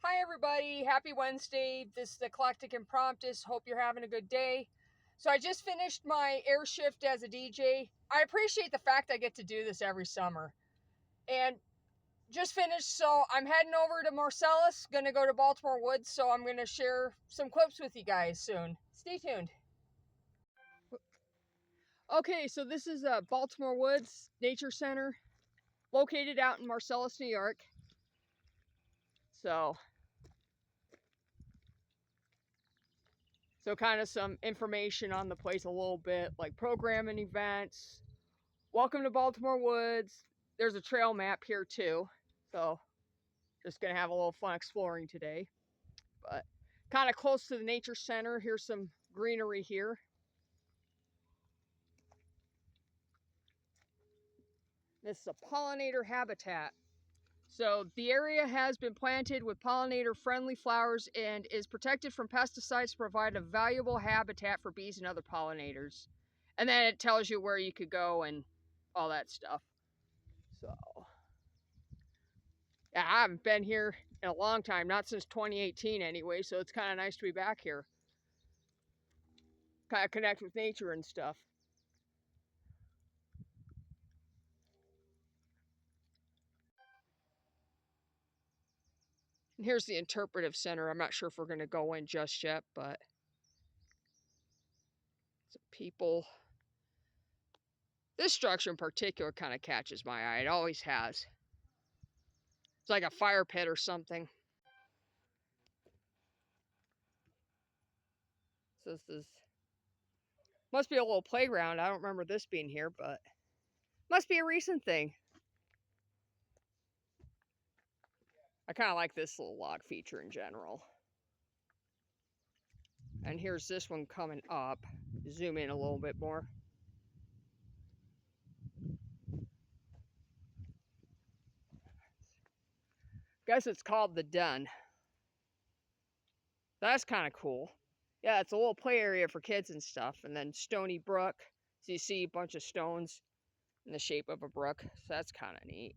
Hi everybody, happy Wednesday. This is the Eclectic Impromptus. Hope you're having a good day. So I just finished my air shift as a DJ. I appreciate the fact I get to do this every summer. And just finished, so I'm heading over to Marcellus, gonna go to Baltimore Woods, so I'm gonna share some clips with you guys soon. Stay tuned. Okay, so this is Baltimore Woods Nature Center, located out in Marcellus, New York. So kind of some information on the place a little bit, like programming events. Welcome to Baltimore Woods. There's a trail map here too. So just gonna have a little fun exploring today. But kind of close to the nature center. Here's some greenery here. This is a pollinator habitat. So the area has been planted with pollinator-friendly flowers and is protected from pesticides to provide a valuable habitat for bees and other pollinators. And then it tells you where you could go and all that stuff. So, yeah, I haven't been here in a long time, not since 2018 anyway, so it's kind of nice to be back here. Kind of connect with nature and stuff. And here's the interpretive center. I'm not sure if we're going to go in just yet, but some people. This structure in particular kind of catches my eye. It always has. It's like a fire pit or something. So this must be a little playground. I don't remember this being here, but must be a recent thing. I kind of like this little log feature in general. And here's this one coming up. Zoom in a little bit more. Guess it's called the Den. That's kind of cool. Yeah, it's a little play area for kids and stuff. And then Stony Brook. So you see a bunch of stones in the shape of a brook. So that's kind of neat.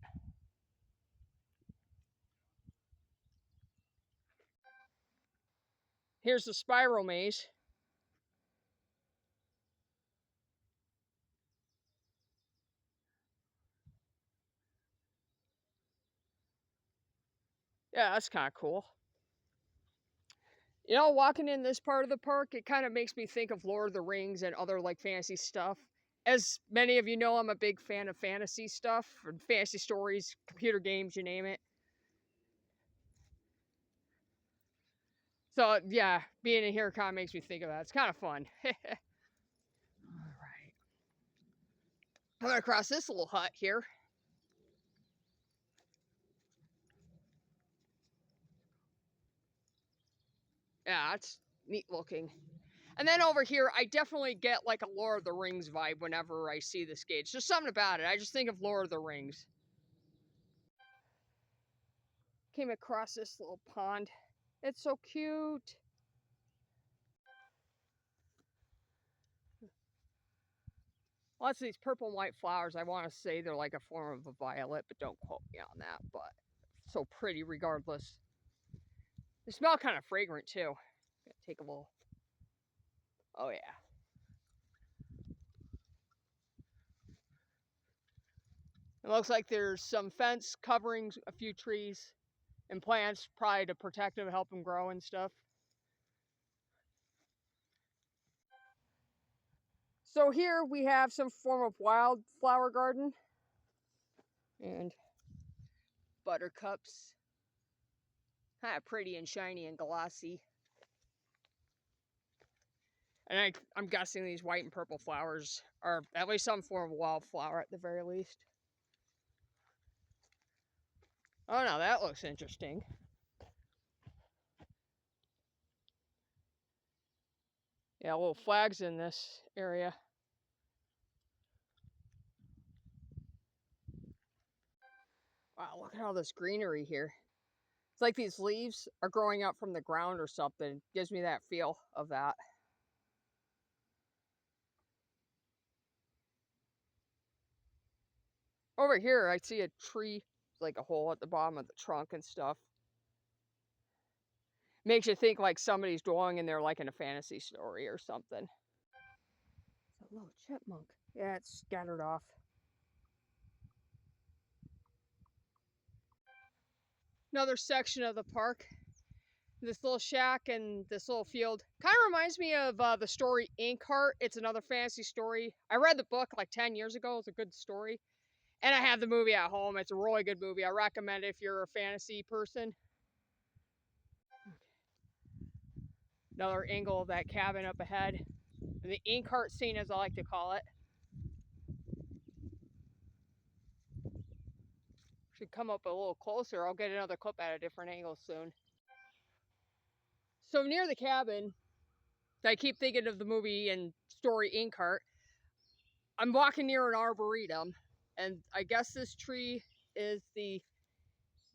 Here's the spiral maze. Yeah, that's kind of cool. You know, walking in this part of the park, it kind of makes me think of Lord of the Rings and other like fantasy stuff. As many of you know, I'm a big fan of fantasy stuff, or fantasy stories, computer games, you name it. So yeah, being in here kind of makes me think of that. It's kind of fun. All right. I'm gonna cross this little hut here. Yeah, it's neat looking. And then over here, I definitely get like a Lord of the Rings vibe whenever I see this gate. It's just something about it. I just think of Lord of the Rings. Came across this little pond. It's so cute. Lots of these purple and white flowers. I want to say they're like a form of a violet, but don't quote me on that. But so pretty regardless. They smell kind of fragrant too. Take a little. Oh yeah. It looks like there's some fence covering a few trees and plants, probably to protect them, help them grow and stuff. So here we have some form of wildflower garden and buttercups. Kind of pretty and shiny and glossy. And I'm guessing these white and purple flowers are at least some form of wildflower at the very least. Oh no, that looks interesting. Yeah, little flags in this area. Wow, look at all this greenery here. It's like these leaves are growing up from the ground or something. It gives me that feel of that. Over here, I see a tree, like a hole at the bottom of the trunk and stuff. Makes you think like somebody's dwelling in there like in a fantasy story or something. It's a little chipmunk. Yeah, it's scattered off. Another section of the park. This little shack and this little field. Kind of reminds me of the story Inkheart. It's another fantasy story. I read the book like 10 years ago. It's a good story. And I have the movie at home. It's a really good movie. I recommend it if you're a fantasy person. Another angle of that cabin up ahead. The Inkheart scene, as I like to call it. Should come up a little closer. I'll get another clip at a different angle soon. So near the cabin, I keep thinking of the movie and story Inkheart. I'm walking near an arboretum, and I guess this tree is the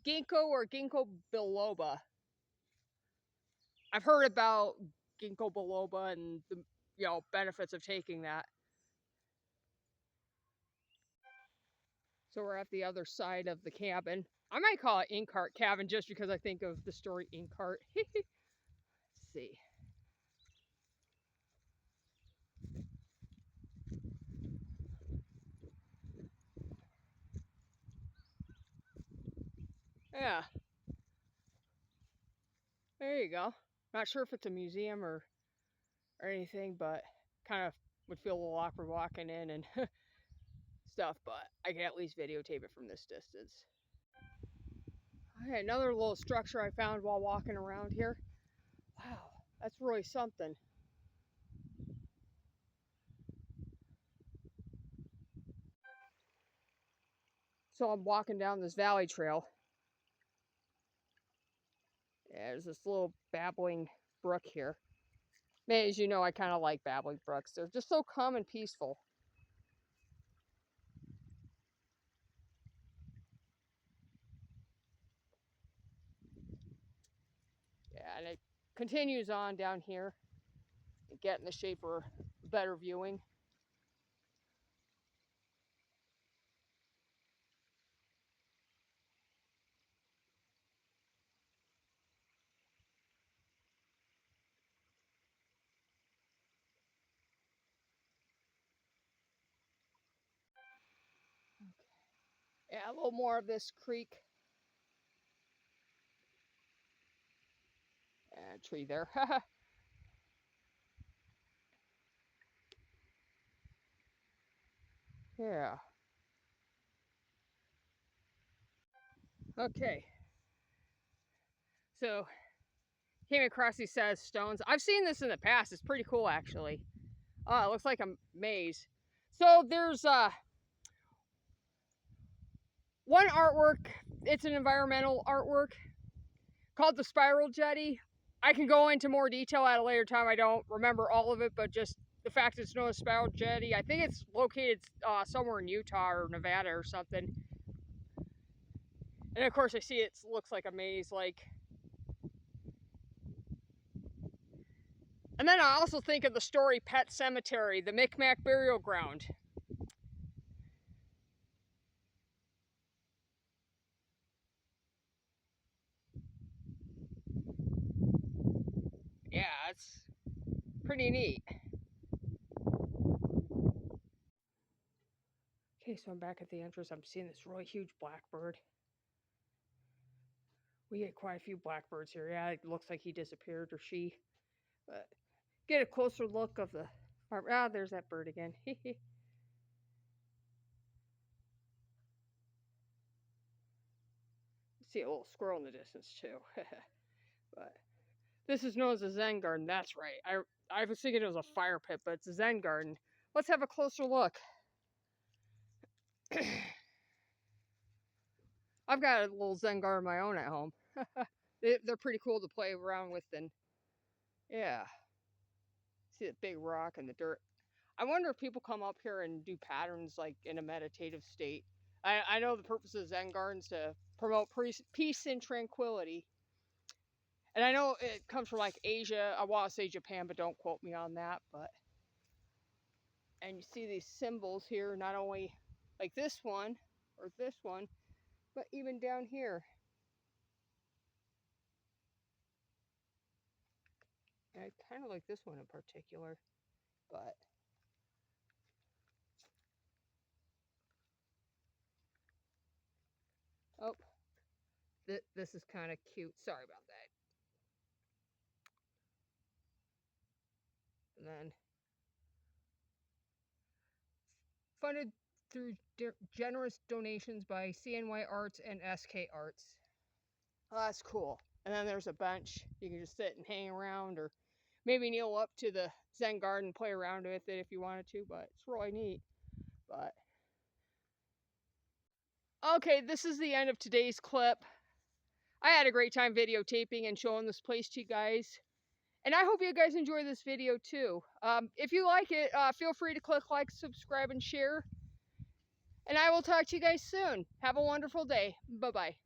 ginkgo or ginkgo biloba. I've heard about ginkgo biloba and the benefits of taking that. So we're at the other side of the cabin. I might call it Inkheart Cabin just because I think of the story Inkheart. Let's see. Yeah. There you go. Not sure if it's a museum or anything, but kind of would feel a little awkward walking in and stuff, but I can at least videotape it from this distance. Okay, another little structure I found while walking around here. Wow, that's really something. So I'm walking down this valley trail. Yeah, there's this little babbling brook here. Man, as you know, I kind of like babbling brooks. They're just so calm and peaceful. Yeah, and it continues on down here and get in the shape for better viewing. Yeah, a little more of this creek. And tree there. Yeah. Okay. So, came across these set of stones. I've seen this in the past. It's pretty cool, actually. It looks like a maze. So, there's one artwork. It's an environmental artwork called the Spiral Jetty. I can go into more detail at a later time. I don't remember all of it, but just the fact it's known as Spiral Jetty. I think it's located somewhere in Utah or Nevada or something. And of course, I see it looks like a maze, like. And then I also think of the story Pet Cemetery, the Micmac burial ground. Yeah, it's pretty neat. Okay, so I'm back at the entrance. I'm seeing this really huge blackbird. We get quite a few blackbirds here. Yeah, it looks like he disappeared or she. But get a closer look of the. Ah, there's that bird again. See a little squirrel in the distance too. But this is known as a Zen garden. That's right. I was thinking it was a fire pit, but it's a Zen garden. Let's have a closer look. I've got a little Zen garden of my own at home. They're pretty cool to play around with, and yeah. See the big rock and the dirt. I wonder if people come up here and do patterns like in a meditative state. I know the purpose of Zen gardens to promote peace and tranquility. And I know it comes from like Asia. I want to say Japan, but don't quote me on that. But and you see these symbols here, not only like this one or this one, but even down here. I kind of like this one in particular, but oh, this is kind of cute. Sorry about that. And then funded through generous donations by CNY Arts and SK Arts. Oh, that's cool. And then there's a bench. You can just sit and hang around, or maybe kneel up to the Zen garden, play around with it if you wanted to, but it's really neat. But okay, this is the end of today's clip. I had a great time videotaping and showing this place to you guys. And I hope you guys enjoy this video too. If you like it, feel free to click like, subscribe, and share. And I will talk to you guys soon. Have a wonderful day. Bye-bye.